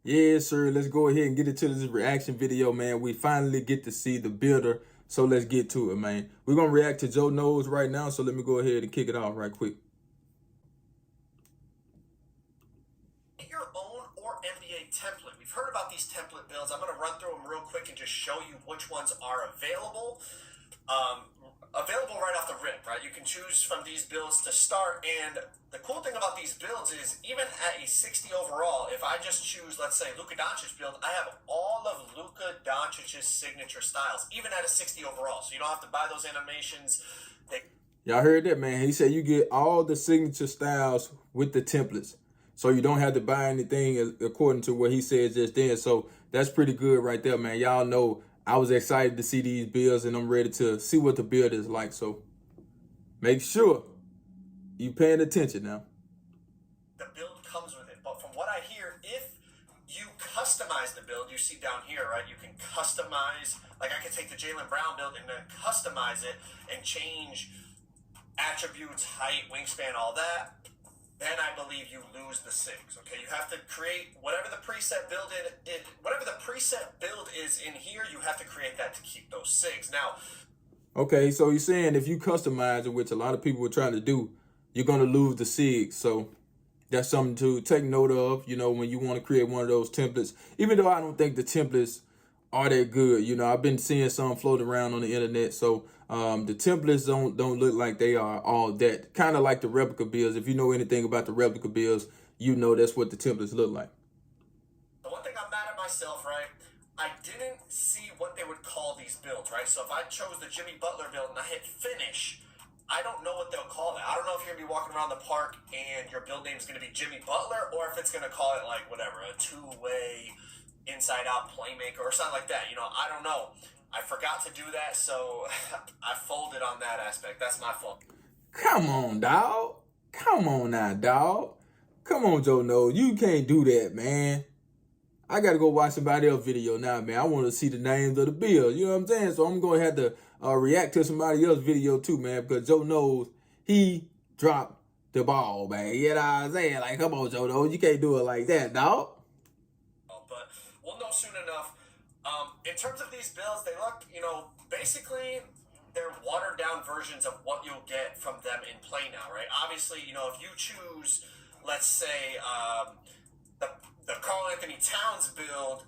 Yeah, sir. Let's go ahead and get into this reaction video, man. We finally get to see the builder. So let's get to it, man. We're going to react to Joe Knows right now. So let me go ahead and kick it off right quick. Your own or NBA template. We've heard about these template builds. I'm going to run through them real quick and just show you which ones are available. Available right off the rip, right? You can choose from these builds to start, and the cool thing about these builds is even at a 60 overall, if I just choose, let's say, Luka Doncic build, I have all of Luka Doncic's signature styles, even at a 60 overall, so you don't have to buy those animations. Y'all heard that, man. He said you get all the signature styles with the templates, so you don't have to buy anything according to what he said just then. So that's pretty good right there, man. Y'all know I was excited to see these builds, and I'm ready to see what the build is like. So make sure you paying attention now. The build comes with it, but from what I hear, if you customize the build, you see down here, right? You can customize, like I could take the Jaylen Brown build and then customize it and change attributes, height, wingspan, all that. Then I believe you lose the SIGs, okay? You have to create whatever the preset build is in here, you have to create that to keep those SIGs. Now, okay, so you're saying if you customize it, which a lot of people are trying to do, you're going to lose the SIGs. So that's something to take note of, you know, when you want to create one of those templates. Even though I don't think the templates are that good, you know, I've been seeing some floating around on the internet. So the templates don't look like they are all that. Kind of like the replica builds. If you know anything about the replica builds, you know that's what the templates look like. The one thing I'm mad at myself, right? I didn't see what they would call these builds, right? So if I chose the Jimmy Butler build and I hit finish, I don't know what they'll call that. I don't know if you're going to be walking around the park and your build name is going to be Jimmy Butler, or if it's going to call it like whatever, a two-way inside-out playmaker or something like that. You know, I don't know. I forgot to do that, so I folded on that aspect. That's my fault. Come on, dog. Come on now, dog. Come on, Joe Knows. You can't do that, man. I got to go watch somebody else's video now, man. I want to see the names of the builds. You know what I'm saying? So I'm going to have to react to somebody else's video too, man, because Joe Knows he dropped the ball, man. You know what I'm saying? Like, come on, Joe Knows. You can't do it like that, dog. But we'll know soon enough. In terms of these builds, they look, you know, basically they're watered down versions of what you'll get from them in play now, right? Obviously, you know, if you choose, let's say, the Karl Anthony Towns build,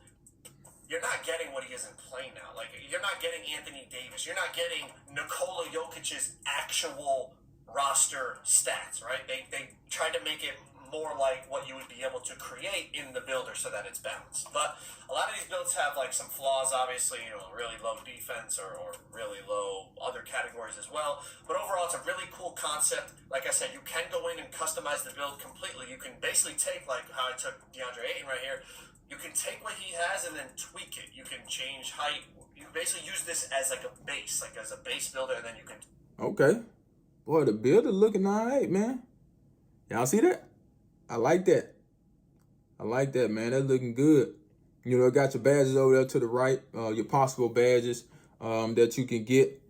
you're not getting what he is in play now. Like, you're not getting Anthony Davis. You're not getting Nikola Jokic's actual roster stats, right? They tried to make it more like what you would be able to create in the builder so that it's balanced. But a lot of these builds have like some flaws, obviously, you know, really low defense or really low other categories as well. But overall, it's a really cool concept. Like I said, you can go in and customize the build completely. You can basically take, like how I took DeAndre Ayton right here, you can take what he has and then tweak it. You can change height. You can basically use this as like a base, like as a base builder, and then you can... Okay. Boy, the builder looking all right, man. Y'all see that? I like that. I like that, man. That's looking good. You know, got your badges over there to the right, your possible badges that you can get.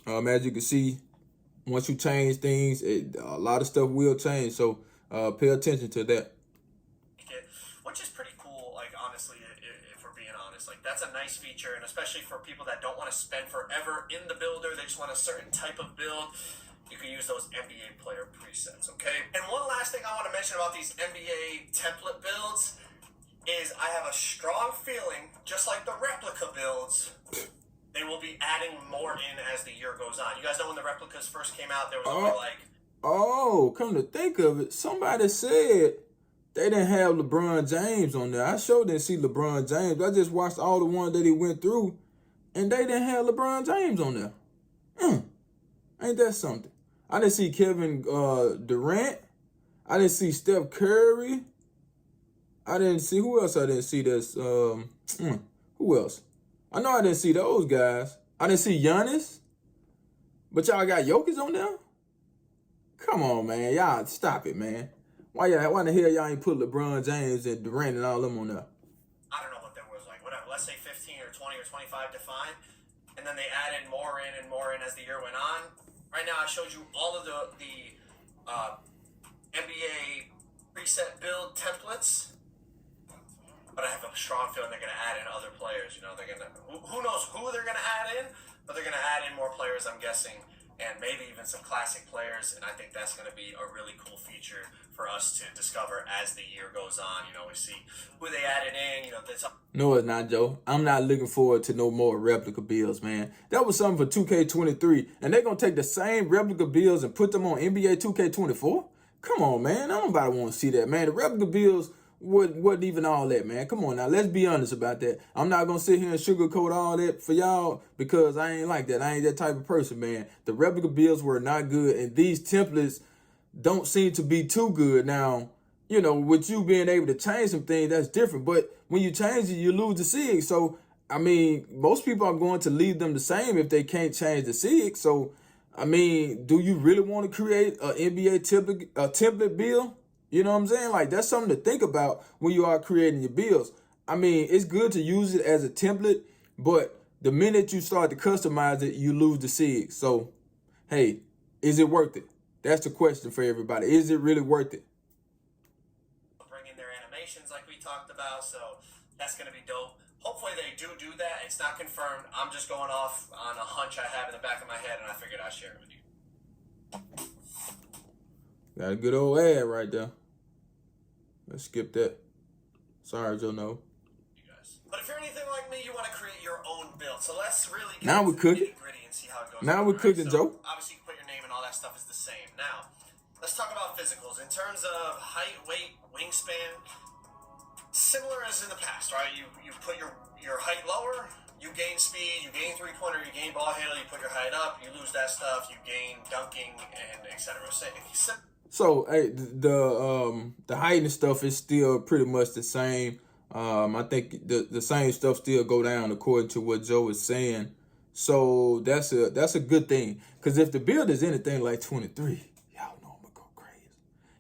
As you can see, once you change things, a lot of stuff will change. So pay attention to that. Which is pretty cool, like, honestly, if we're being honest. Like, that's a nice feature, and especially for people that don't want to spend forever in the builder, they just want a certain type of build. You can use those NBA player presets, okay? And one last thing I want to mention about these NBA template builds is I have a strong feeling, just like the replica builds, they will be adding more in as the year goes on. You guys know when the replicas first came out, there was only like... Oh, come to think of it, somebody said they didn't have LeBron James on there. I sure didn't see LeBron James. I just watched all the ones that he went through, and they didn't have LeBron James on there. Ain't that something? I didn't see Kevin Durant. I didn't see Steph Curry. I didn't see, who else I didn't see this? Who else? I know I didn't see those guys. I didn't see Giannis. But y'all got Jokic on there? Come on, man. Y'all stop it, man. Why the hell y'all ain't put LeBron James and Durant and all them on there? I don't know what that was like. Whatever. Let's say 15 or 20 or 25 defined. And then they added more in and more in as the year went on. Right now, I showed you all of the NBA preset build templates. But but I have a strong feeling they're going to add in other players. You know, they're going to, who knows who they're going to add in, but they're going to add in more players, I'm guessing, and maybe even some classic players. And I think that's going to be a really cool feature for us to discover as the year goes on. You know, we see who they added in. You know, that's No, it's not, Joe. I'm not looking forward to no more replica builds, man. That was something for 2K23, and they're going to take the same replica builds and put them on NBA 2K24? Come on, man. I don't nobody want to see that, man. The replica builds wasn't even all that, man. Come on now. Let's be honest about that. I'm not going to sit here and sugarcoat all that for y'all because I ain't like that. I ain't that type of person, man. The replica builds were not good, and these templates don't seem to be too good. Now, you know, with you being able to change some things, that's different. But when you change it, you lose the SIG. So, I mean, most people are going to leave them the same if they can't change the SIG. So, I mean, do you really want to create an NBA template build? You know what I'm saying? Like, that's something to think about when you are creating your builds. I mean, it's good to use it as a template, but the minute you start to customize it, you lose the SIG. So, hey, is it worth it? That's the question for everybody. Is it really worth it? Bring in their animations like we talked about, so that's going to be dope. Hopefully they do that. It's not confirmed. I'm just going off on a hunch I have in the back of my head, and I figured I'd share it with you. Got a good old ad right there. Let's skip that. Sorry, Joe, no. You guys. But if you're anything like me, you want to create your own build. So let's really get now we're cooking. Nitty-gritty and see how it goes. Now we're cooking, so Joe. Obviously, you can put your name and all that stuff is the same. Now, let's talk about physicals. In terms of height, weight, wingspan, similar as in the past, right? You put your height lower, you gain speed, you gain three-pointer, you gain ball handle, you put your height up, you lose that stuff, you gain dunking, and etc. So, hey, the height and stuff is still pretty much the same. I think the same stuff still go down according to what Joe is saying. So that's a good thing. Because if the build is anything like 23, y'all know I'm gonna go crazy.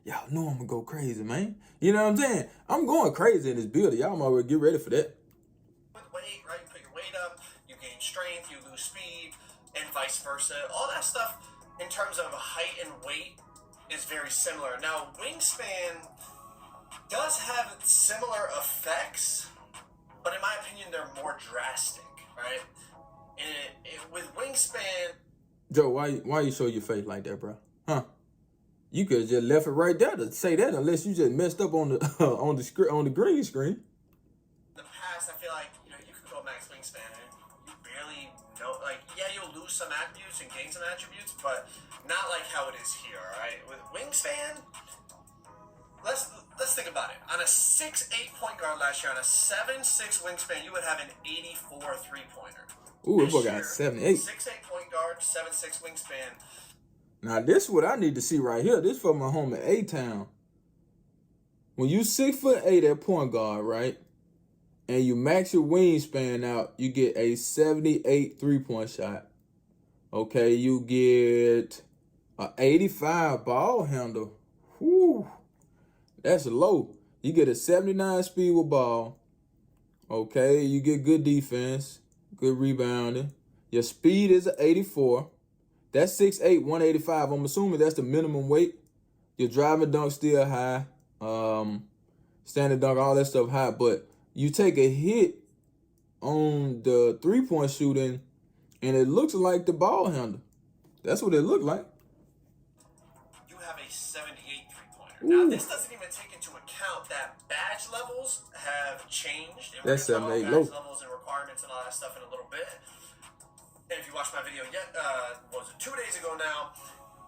Y'all know I'm gonna go crazy, man. You know what I'm saying? I'm going crazy in this build. Y'all might well get ready for that. With weight, right? You put your weight up, you gain strength, you lose speed, and vice versa. All that stuff in terms of height and weight is very similar. Now, wingspan does have similar effects, but in my opinion, they're more drastic, right? With wingspan, Joe, why you show your face like that, bro? Huh? You could have just left it right there to say that, unless you just messed up on the on the green screen. In the past, I feel like you could go max wingspan and you barely know. Like, yeah, you'll lose some attributes and gain some attributes, but not like how it is here. All right, with wingspan, let's think about it. On a 6'8" point guard last year, on a 7'6" wingspan, you would have an 84 3-pointer. Ooh, this boy got 78. 6'8" point guard, 7'6" wingspan. Now, this is what I need to see right here. This for my home at A-Town. When you 6'8" at point guard, right, and you max your wingspan out, you get a 78 3-point shot. Okay, you get a 85 ball handle. Whew, that's low. You get a 79 speed with ball. Okay, you get good defense, good rebounding. Your speed is an 84. That's 6'8", 185. I'm assuming that's the minimum weight. Your driving dunk still high. Standing dunk, all that stuff high. But you take a hit on the 3-point shooting, and it looks like the ball handle. That's what it looked like. You have a 78 3-pointer. Now, this doesn't even take into account that badge levels have changed. That's 78 low. Badge levels and requirements and all that stuff in a little bit. And if you watched my video was it 2 days ago now,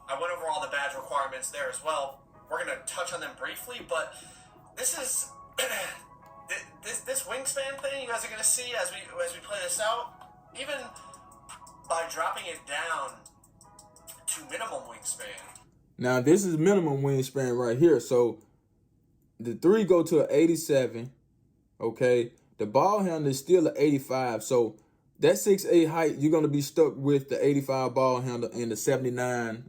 I went over all the badge requirements there as well. We're going to touch on them briefly, but this is this wingspan thing you guys are going to see as we play this out. Even by dropping it down to minimum wingspan. Now, this is minimum wingspan right here. So the 3 go to an 87, okay? The ball handle is still an 85, so that 6'8" height, you're going to be stuck with the 85 ball handle and the 79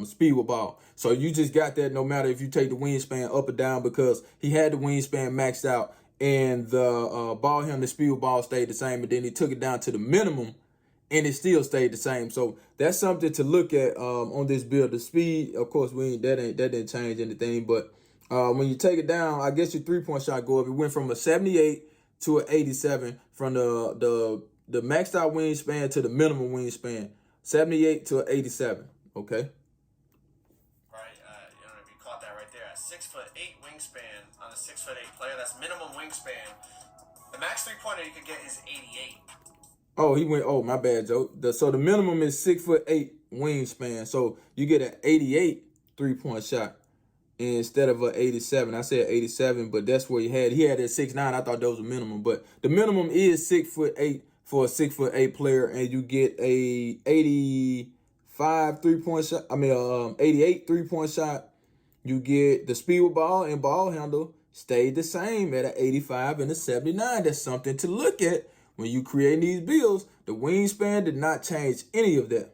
speed with ball. So you just got that no matter if you take the wingspan up or down, because he had the wingspan maxed out and the ball handle and speed with ball stayed the same, and then he took it down to the minimum and it still stayed the same. So that's something to look at on this build. The speed, of course, that didn't change anything, but when you take it down, I guess your 3-point shot go up. It went from a 78 to an 87 from the maxed out wingspan to the minimum wingspan. 78 to an 87. Okay. Right. You know, if you caught that right there, a 6'8" wingspan on a 6'8" player. That's minimum wingspan. The max 3-pointer you could get is 88. Oh, he went. Oh, my bad, Joe. So the minimum is 6'8" wingspan. So you get an 88 3-point shot instead of an 87. I said 87, but that's what he had. He had at 6'9". I thought that was a minimum, but the minimum is 6'8" for a 6'8" player, and you get a 85 3-point shot. 88 3-point shot. You get the speed with ball and ball handle stayed the same at an 85 and a 79. That's something to look at when you create these builds. The wingspan did not change any of that.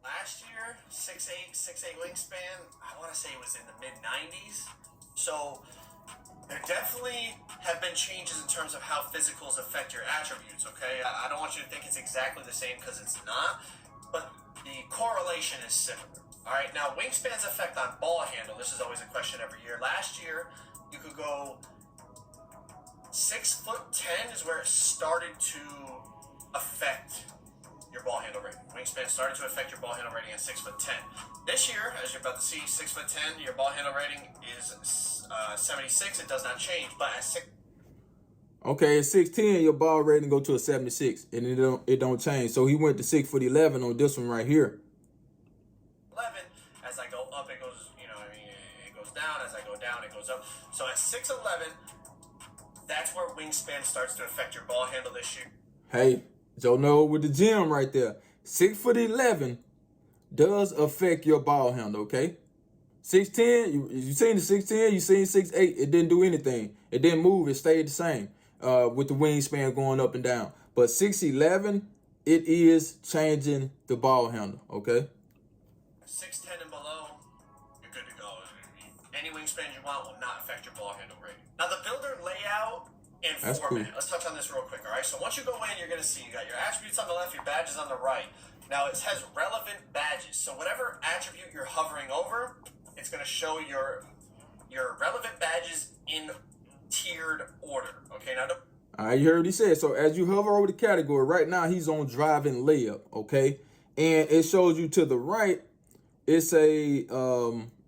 Last year, 6'8" wingspan, I want to say it was in the mid-90s. So there definitely have been changes in terms of how physicals affect your attributes, okay? I don't want you to think it's exactly the same because it's not, but the correlation is similar. All right, now wingspan's effect on ball handle. This is always a question every year. Last year, you could go 6'10" is where it started to affect your ball handle rating. Wingspan started to affect your ball handle rating at 6'10". This year, as you're about to see, 6'10", your ball handle rating is 76. It does not change, but at 6. Okay, at 6'10", your ball rating go to a 76, and it don't change. So he went to 6'11" on this one right here. 11, as I go up, it goes, it goes down. As I go down, it goes up. So at 6'11", that's where wingspan starts to affect your ball handle this year. Hey, Joe Noah with the gym right there. 6'11" does affect your ball handle, okay? 6'10", you seen the 6'10", you seen 6'8", it didn't do anything. It didn't move, it stayed the same with the wingspan going up and down. But 6'11", it is changing the ball handle, okay? 6'10" and below, you're good to go. Any wingspan you want will not affect your ball handle rating. Now the builder layout and That's format. cool. Let's touch on this real quick, all right? So once you go in, you're going to see you got your attributes on the left, your badges on the right. Now it has relevant badges. So whatever attribute you're hovering over, it's going to show your relevant badges in tiered order. Okay, now All right, you heard what he said. So as you hover over the category, right now he's on driving layup, okay? And it shows you to the right, it's a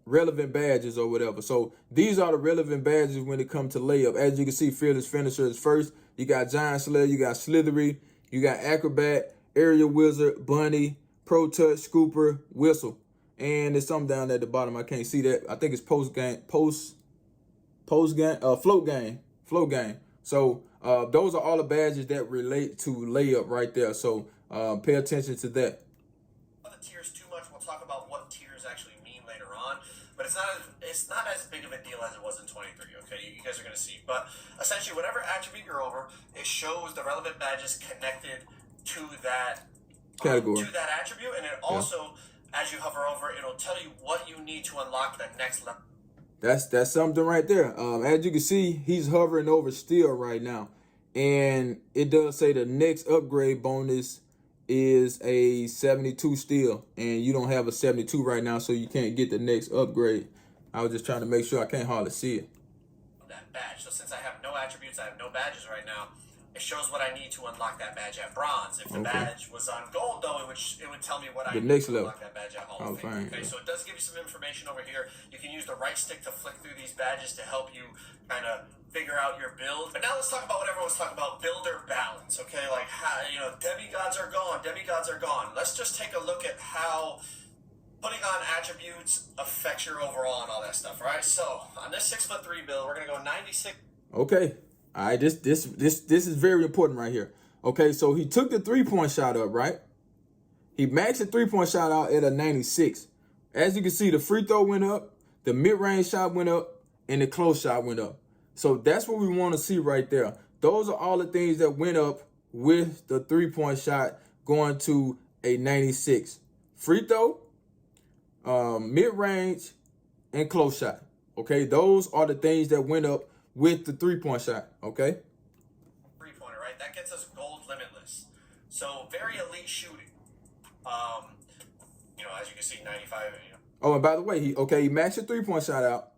relevant badges or whatever. So these are the relevant badges when it comes to layup. As you can see, Fearless Finisher is first. You got Giant Slayer, you got Slithery, you got Acrobat, Area Wizard, Bunny, Pro Touch, Scooper, Whistle. And there's something down at the bottom. I can't see that. I think it's float game. So those are all the badges that relate to layup right there. So pay attention to that. The tiers too much. We'll talk about what tiers actually mean later on, but it's not as big of a deal as it was in 23. Okay, you guys are going to see. But essentially, whatever attribute you're over, it shows the relevant badges connected to that Category. To that attribute, and it also, as you hover over, it'll tell you what you need to unlock the next level. That's something right there. As you can see, he's hovering over steel right now. And it does say the next upgrade bonus is a 72 steel. And you don't have a 72 right now, so you can't get the next upgrade. I was just trying to make sure. I can't hardly see it. That badge. So since I have no attributes, I have no badges right now, it shows what I need to unlock that badge at bronze. If the badge was on gold, though, it would tell me what I need to unlock that badge at Hall of Fame. Okay, so it does give you some information over here. You can use the right stick to flick through these badges to help you kind of figure out your build. But now let's talk about what everyone's talking about, builder balance. Okay, like how, demigods are gone. Let's just take a look at how putting on attributes affects your overall and all that stuff. Right. So on this 6'3" build, we're gonna go 96. Okay. All right, this is very important right here. Okay, so he took the 3-point shot up, right? He maxed the 3-point shot out at a 96. As you can see, the free throw went up, the mid-range shot went up, and the close shot went up. So that's what we want to see right there. Those are all the things that went up with the 3-point shot going to a 96. Free throw, mid-range, and close shot. Okay, those are the things that went up with the 3-point shot, okay? 3-pointer, right? That gets us gold limitless. So very elite shooting. As you can see, 95. Oh, and by the way, he maxed the 3-point shot out.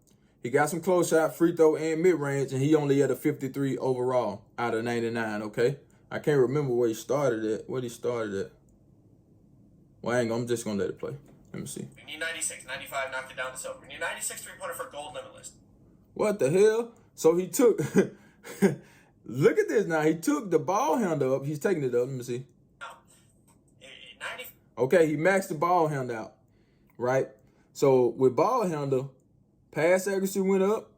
He got some close shot, free throw, and mid range, and he only had a 53 overall out of 99. Okay, I can't remember where he started at. What he started at. Well, I'm just gonna let it play. Let me see. We need 96, 95, knocked it down to silver. We need 96 3-pointer for gold limitless. What the hell? So he took. Look at this now. He took the ball handle up. He's taking it up. Let me see. Now, 90. Okay, he maxed the ball handle out, right? So with ball handle, pass accuracy went up.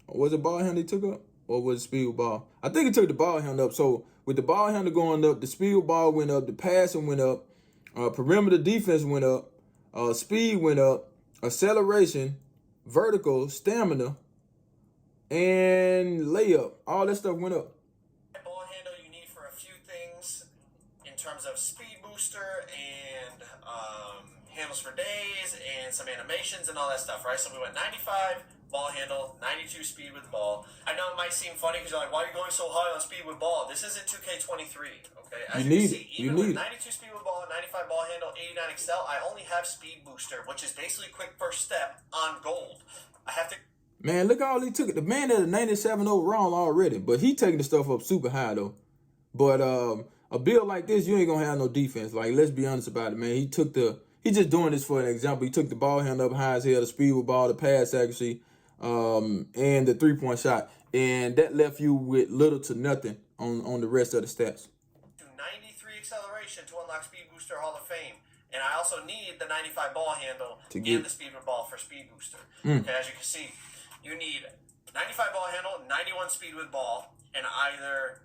Or was it ball handle he took up? Or was it speed with ball? I think he took the ball handle up. So with the ball handle going up, the speed with ball went up, the passing went up, perimeter defense went up, speed went up, acceleration, vertical, stamina, and layup. All that stuff went up. Ball handle you need for a few things in terms of speed booster and handles for days and some animations and all that stuff, right? So we went 95 ball handle, 92 speed with ball. I know it might seem funny because you're like, why are you going so high on speed with ball? This isn't 2K23, okay? As you can see, even with 92 speed with ball, 95 ball handle, 89 excel, I only have speed booster, which is basically quick first step on gold. I have to... Man, look all he took. The man had a 97 overall already, but he taking the stuff up super high though. But a build like this, you ain't gonna have no defense. Like, let's be honest about it, man. He just doing this for an example. He took the ball hand up high as hell, the speed with ball, the pass accuracy, and the 3-point shot, and that left you with little to nothing on the rest of the stats. 93 acceleration to unlock Speed Booster Hall of Fame. And I also need the 95 ball handle to get and the speed with ball for Speed Booster. Okay, as you can see, you need 95 ball handle, 91 speed with ball, and either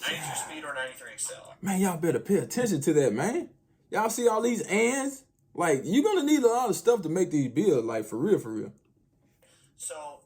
92 speed or 93 excel. Man, y'all better pay attention to that, man. Y'all see all these ands? Like, you're going to need a lot of stuff to make these builds, like, for real, for real. So,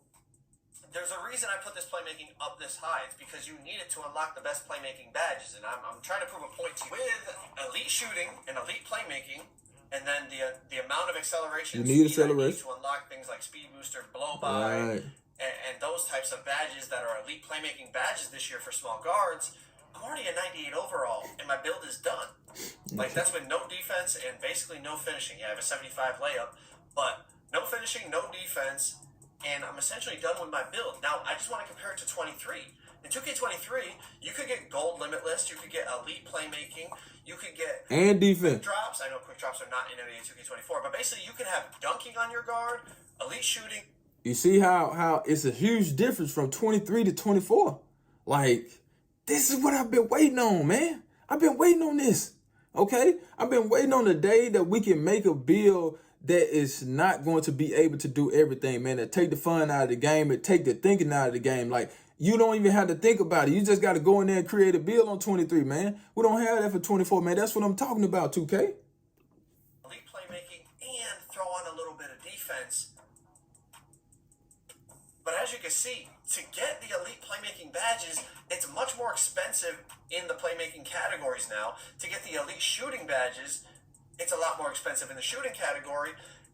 there's a reason I put this playmaking up this high. It's because you need it to unlock the best playmaking badges. And I'm trying to prove a point to you. With elite shooting and elite playmaking, and then the amount of acceleration you need acceleration to unlock things like Speed Booster, Blow By, and those types of badges that are elite playmaking badges this year for small guards. I'm already a 98 overall, and my build is done. Like, that's with no defense and basically no finishing. Yeah, I have a 75 layup, but no finishing, no defense, and I'm essentially done with my build. Now, I just want to compare it to 23. In 2K23, you could get gold limitless, you could get elite playmaking, you could get and defense quick drops. I know quick drops are not in NBA 2K24, but basically you can have dunking on your guard, elite shooting. You see how it's a huge difference from 23 to 24. Like, this is what I've been waiting on, man. I've been waiting on this, okay? I've been waiting on the day that we can make a build that is not going to be able to do everything, man. That take the fun out of the game, and take the thinking out of the game. Like, you don't even have to think about it. You just got to go in there and create a build on 23, man. We don't have that for 24, man. That's what I'm talking about, 2K. Elite playmaking and throw on a little bit of defense. But as you can see, to get the elite playmaking badges, it's much more expensive in the playmaking categories now. To get the elite shooting badges, it's a lot more expensive in the shooting category.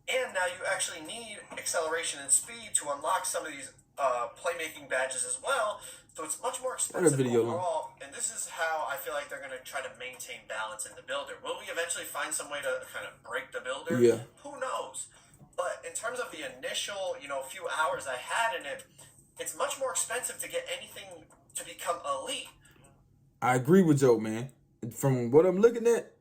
And now you actually need acceleration and speed to unlock some of these playmaking badges as well. So it's much more expensive overall. And this is how I feel like they're going to try to maintain balance in the builder. Will we eventually find some way to kind of break the builder? Yeah. Who knows? But in terms of the initial, few hours I had in it, it's much more expensive to get anything to become elite. I agree with Joe, man. From what I'm looking at,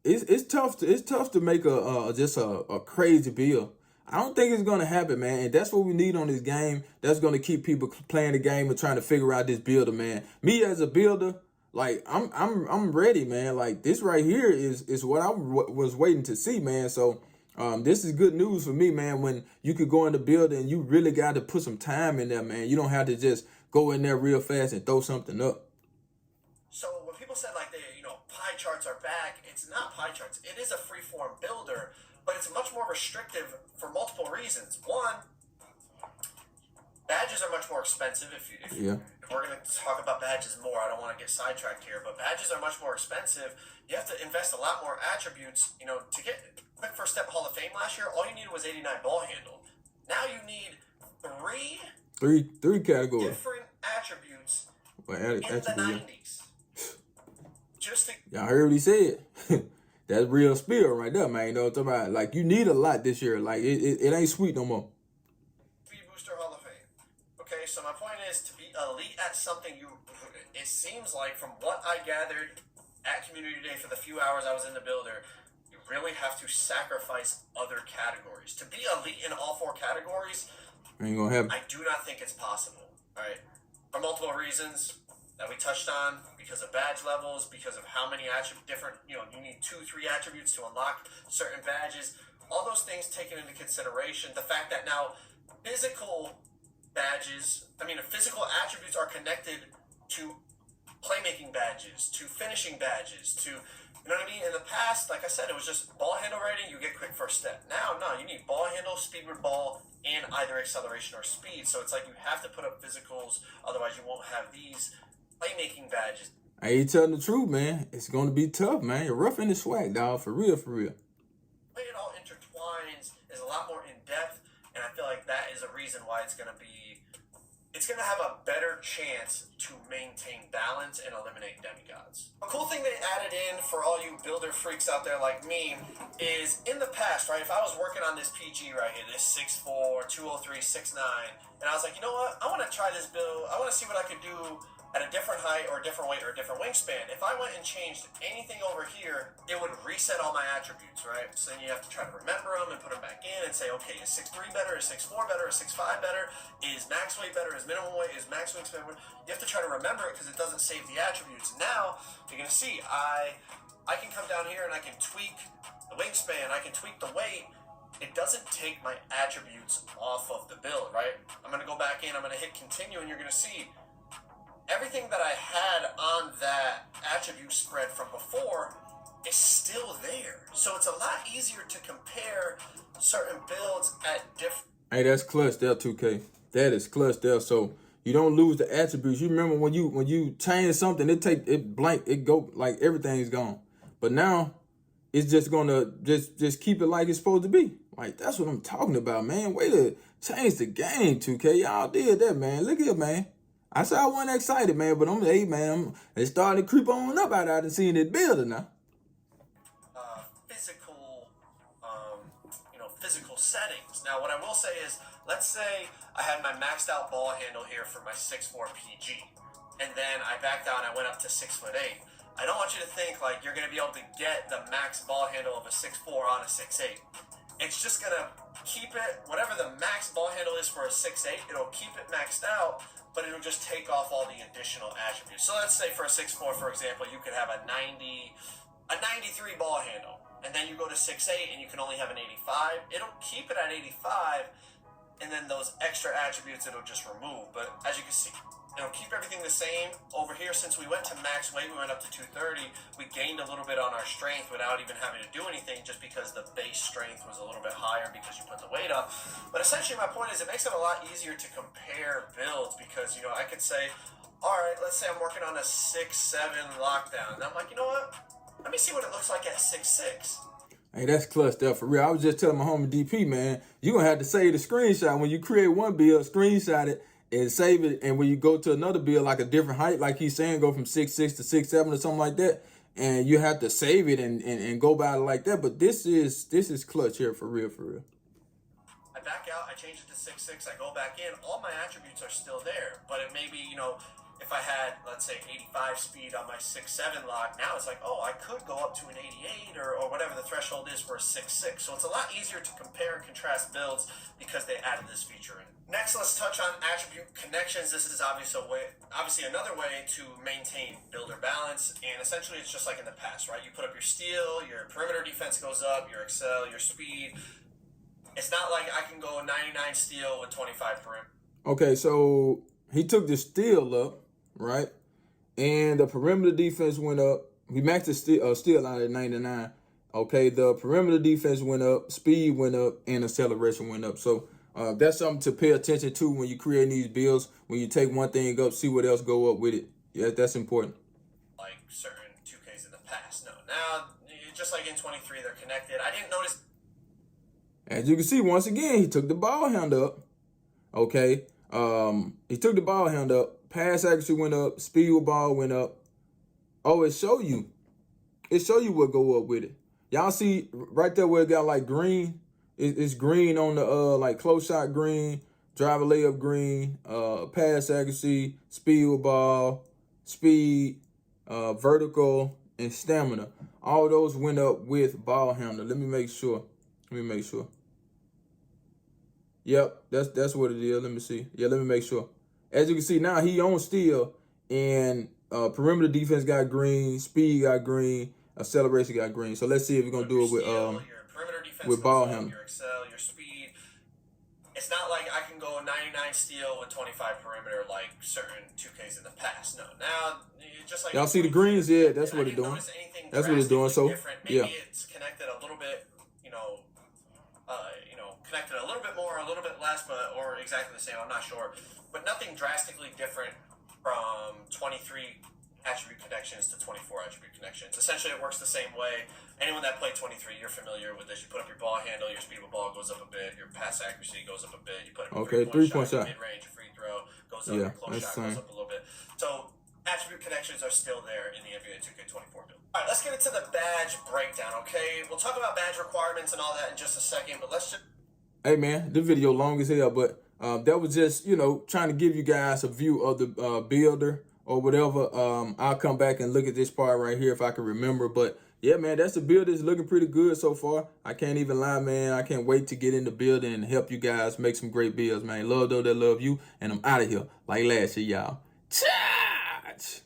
it's tough to make a crazy build. I don't think it's gonna happen, man. And that's what we need on this game. That's gonna keep people playing the game and trying to figure out this builder, man. Me as a builder, like I'm ready, man. Like, this right here is what I was waiting to see, man. So this is good news for me, man. When you could go in the building and you really got to put some time in there, man. You don't have to just go in there real fast and throw something up. So when people said like pie charts are back, it's not pie charts. It is a freeform builder, but it's much more restrictive for multiple reasons. One, badges are much more expensive. If we're going to talk about badges more, I don't want to get sidetracked here, but badges are much more expensive. You have to invest a lot more attributes. To get Quick First Step Hall of Fame last year, all you needed was 89 ball handle. Now you need three categories, different attributes in the 90s. Y'all heard what he said. That's real spirit right there, man. You know what I'm talking about? Like, you need a lot this year. Like, it ain't sweet no more. Speed something it seems like from what I gathered at Community Day for the few hours I was in the builder, you really have to sacrifice other categories. To be elite in all 4 categories, Ain't gonna happen. I do not think it's possible, right? For multiple reasons that we touched on, because of badge levels, because of how many different, you need 2-3 attributes to unlock certain badges, all those things taken into consideration. The fact that now physical attributes are connected to playmaking badges, to finishing badges, to, you know what I mean? In the past, like I said, it was just ball handle rating, you get quick first step. Now, no, you need ball handle, speed with ball, and either acceleration or speed. So it's like you have to put up physicals, otherwise you won't have these playmaking badges. Hey, you telling the truth, man. It's gonna be tough, man. You're rough in the swag, dog. For real, for real. The way it all intertwines is a lot more in depth, and I feel like that is a reason why it's gonna have a better chance to maintain balance and eliminate demigods. A cool thing they added in for all you builder freaks out there like me is in the past, right? If I was working on this PG right here, this 6'4", 203, 6'9", and I was like, you know what? I want to try this build. I want to see what I could do at a different height or a different weight or a different wingspan. If I went and changed anything over here, it would reset all my attributes, right? So then you have to try to remember them and put them back in and say, okay, is 6'3" better? Is 6'4" better? Is 6'5" better? Is max weight better? Is minimum weight? Is max wingspan better? You have to try to remember it because it doesn't save the attributes. Now, you're going to see, I can come down here and I can tweak the wingspan. I can tweak the weight. It doesn't take my attributes off of the build, right? I'm going to go back in. I'm going to hit continue, and you're going to see everything that I had on that attribute spread from before is still there. So it's a lot easier to compare certain builds at different... Hey, that's clutch there, 2K. That is clutch there. So you don't lose the attributes. You remember when you change something, it go like everything's gone. But now it's just gonna just keep it like it's supposed to be. Like, that's what I'm talking about, man. Way to change the game, 2K. Y'all did that, man. Look here, man. I said I wasn't excited, man, but it's starting to creep on up out and seeing it building now. Physical settings. Now, what I will say is, let's say I had my maxed out ball handle here for my 6'4" PG, and then I backed down and I went up to 6'8". I don't want you to think like you're going to be able to get the max ball handle of a 6'4" on a 6'8". It's just going to keep it, whatever the max ball handle is for a 6'8", it'll keep it maxed out, but it'll just take off all the additional attributes. So let's say for a 6'4", for example, you could have a 93 ball handle, and then you go to 6'8", and you can only have an 85. It'll keep it at 85, and then those extra attributes it'll just remove. But as you can see, it'll keep everything the same. Over here, since we went to max weight, we went up to 230, we gained a little bit on our strength without even having to do anything, just because the base strength was a little bit higher because you put the weight up. But essentially my point is it makes it a lot easier to compare builds, because, I could say, all right, let's say I'm working on a 6'7" lockdown, and I'm like, you know what? Let me see what it looks like at 6'6". Hey, that's clutch there for real. I was just telling my homie DP, man, you're going to have to save the screenshot. When you create one build, screenshot it and save it. And when you go to another build, like a different height, like he's saying, go from 6'6" to 6'7" or something like that, and you have to save it and go by it like that. But this is clutch here for real, for real. I back out, I change it to 6'6", I go back in, all my attributes are still there. But it may be, if I had, let's say, 85 speed on my 6'7" lock, now it's like, oh, I could go up to an 88 or whatever the threshold is for a 6'6". So it's a lot easier to compare and contrast builds because they added this feature in. Next, let's touch on attribute connections. This is obviously another way to maintain builder balance, and essentially it's just like in the past, right? You put up your steal, your perimeter defense goes up, your excel, your speed. It's not like I can go 99 steal with 25 perimeter. Okay, so he took the steal up, right? And the perimeter defense went up. We maxed the steal out at 99. Okay, the perimeter defense went up, speed went up, and acceleration went up. So that's something to pay attention to when you create these builds. When you take one thing up, see what else go up with it. Yeah, that's important. Like certain 2Ks in the past. No, now, just like in 23, they're connected. I didn't notice. As you can see, once again, he took the ball hand up. Okay, he took the ball hand up. Pass accuracy went up. Speed with ball went up. Oh, it show you what go up with it. Y'all see right there where it got like green? It's green on the like close shot green. driver layup green, pass accuracy, speed with ball, speed, vertical, and stamina. All those went up with ball handler. Let me make sure. Yep, that's what it is. Let me see. Yeah, let me make sure. As you can see now, he on steal, and perimeter defense got green, speed got green, acceleration got green. So let's see if we're gonna do it with your perimeter defense with ball goes up, handler. your excel, your speed. It's not like I can go 99 steal with 25 perimeter like certain 2Ks in the past. No, now just like Y'all see the greens? Yeah, that's what it's doing. That's what it's doing. So maybe yeah, it's connected a little bit, connected a little bit more, a little bit less, or exactly the same. I'm not sure, but nothing drastically different from 23 attribute connections to 24 attribute connections. Essentially, it works the same way. Anyone that played 23, you're familiar with this. You put up your ball handle, your speed with ball goes up a bit, your pass accuracy goes up a bit. You put up your three-point shot, mid-range, free throw goes up, your close shot goes up a little bit. So attribute connections are still there in the NBA 2K24 build. All right, let's get into the badge breakdown, okay? We'll talk about badge requirements and all that in just a second, but let's just... Hey man, this video long as hell, but that was just, trying to give you guys a view of the builder or whatever. I'll come back and look at this part right here if I can remember. But yeah, man, that's the build. It's looking pretty good so far. I can't even lie, man. I can't wait to get in the building and help you guys make some great builds, man. Love those that love you, and I'm out of here like last year, y'all. Charge!